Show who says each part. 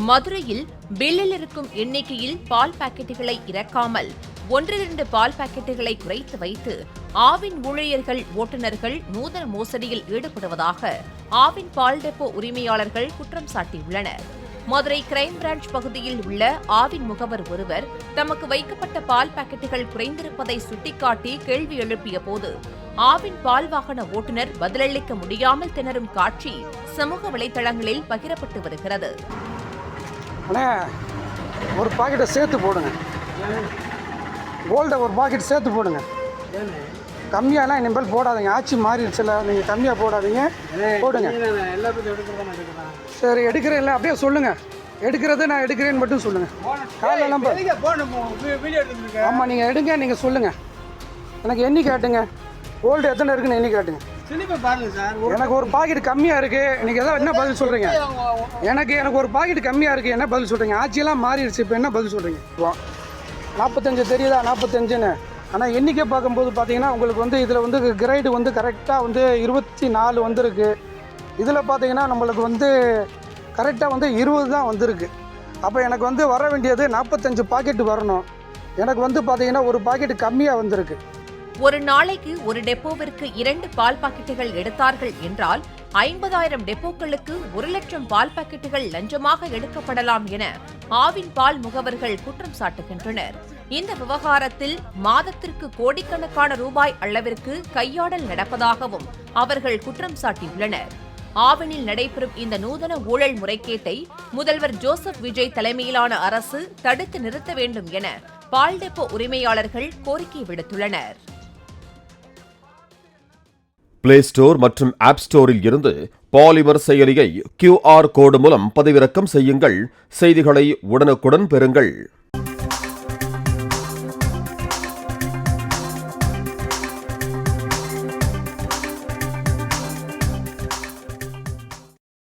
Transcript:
Speaker 1: மதுரையில் பில்லில் இருக்கும் எண்ணிக்கையில் பால் பாக்கெட்டுகளை இறக்காமல் 1-2 பால் பாக்கெட்டுகளை குறைத்து வைத்து ஆவின் ஊழியர்கள் ஓட்டுநர்கள் நூதன மோசடியில் ஈடுபடுவதாக ஆவின் பால் டெப்போ உரிமையாளர்கள் குற்றம் சாட்டியுள்ளனர். மதுரை கிரைம் பிரான்ச் பகுதியில் உள்ள ஆவின் முகவர் ஒருவர் தமக்கு வைக்கப்பட்ட பால் பாக்கெட்டுகள் குறைந்திருப்பதை சுட்டிக்காட்டி கேள்வி எழுப்பிய போது ஆவின் பால் வாகன ஓட்டுநர் பதிலளிக்க முடியாமல் திணறும் காட்சி சமூக வலைதளங்களில் பகிரப்பட்டு வருகிறது.
Speaker 2: ஒரு பாக்கெட்டை சேர்த்து போடுங்க, கோல்டை ஒரு பாக்கெட் சேர்த்து போடுங்க. கம்மியாலாம் இனிமேல் போடாதீங்க, ஆட்சி மாறிடுச்சுல, நீங்கள் கம்மியாக போடாதீங்க, போடுங்க. சரி எடுக்கிறேன், இல்லை அப்படியே சொல்லுங்கள், எடுக்கிறது நான் எடுக்கிறேன்னு மட்டும் சொல்லுங்கள். காலையில் நம்பர் ஆமாம், நீங்கள் எடுங்க, நீங்கள் சொல்லுங்கள். எனக்கு எண்ணி காட்டுங்க, கோல்டு எத்தனை இருக்குன்னு எண்ணி காட்டுங்க. எனக்கு ஒரு பாக்கெட் கம்மியாக இருக்குது, இன்றைக்கி எதாவது என்ன பதில் சொல்கிறீங்க? எனக்கு ஒரு பாக்கெட் கம்மியாக இருக்குது, என்ன பதில் சொல்கிறீங்க? ஆட்சியெல்லாம் மாறிடுச்சு, இப்போ என்ன பதில் சொல்கிறீங்க? 45 தெரியுதா, 45ன்னு. ஆனால் எண்ணிக்கை பார்க்கும்போது பார்த்தீங்கன்னா உங்களுக்கு வந்து இதில் வந்து கிரேடு வந்து கரெக்டாக வந்து 24 வந்திருக்கு. இதில் பார்த்தீங்கன்னா நம்மளுக்கு வந்து கரெக்டாக வந்து 20 தான் வந்திருக்கு. அப்போ எனக்கு வந்து வர வேண்டியது 45 பாக்கெட்டு வரணும். எனக்கு வந்து பார்த்தீங்கன்னா ஒரு பாக்கெட்டு கம்மியாக வந்திருக்கு.
Speaker 1: ஒரு நாளைக்கு ஒரு டெப்போவிற்கு 2 பால் பாக்கெட்டுகள் எடுத்தார்கள் என்றால் 50,000 டெப்போக்களுக்கு 1,00,000 பால் பாக்கெட்டுகள் லஞ்சமாக எடுக்கப்படலாம் என ஆவின் பால் முகவர்கள் குற்றம் சாட்டுகின்றனர். இந்த விவகாரத்தில் மாதத்திற்கு கோடிக்கணக்கான ரூபாய் அளவிற்கு கையாடல் நடப்பதாகவும் அவர்கள் குற்றம் சாட்டியுள்ளனர். ஆவினில் நடைபெறும் இந்த நூதன ஊழல் முறைகேட்டை முதல்வர் ஜோசப் விஜய் தலைமையிலான அரசு தடுத்து நிறுத்த வேண்டும் என பால் டெப்போ உரிமையாளர்கள் கோரிக்கை விடுத்துள்ளனர்.
Speaker 3: பிளே ஸ்டோர் மற்றும் ஆப் ஸ்டோரில் இருந்து பாலிமர் செயலியை QR கோடு மூலம் பதிவிறக்கம் செய்யுங்கள். செய்திகளை உடனுக்குடன் பெறுங்கள்.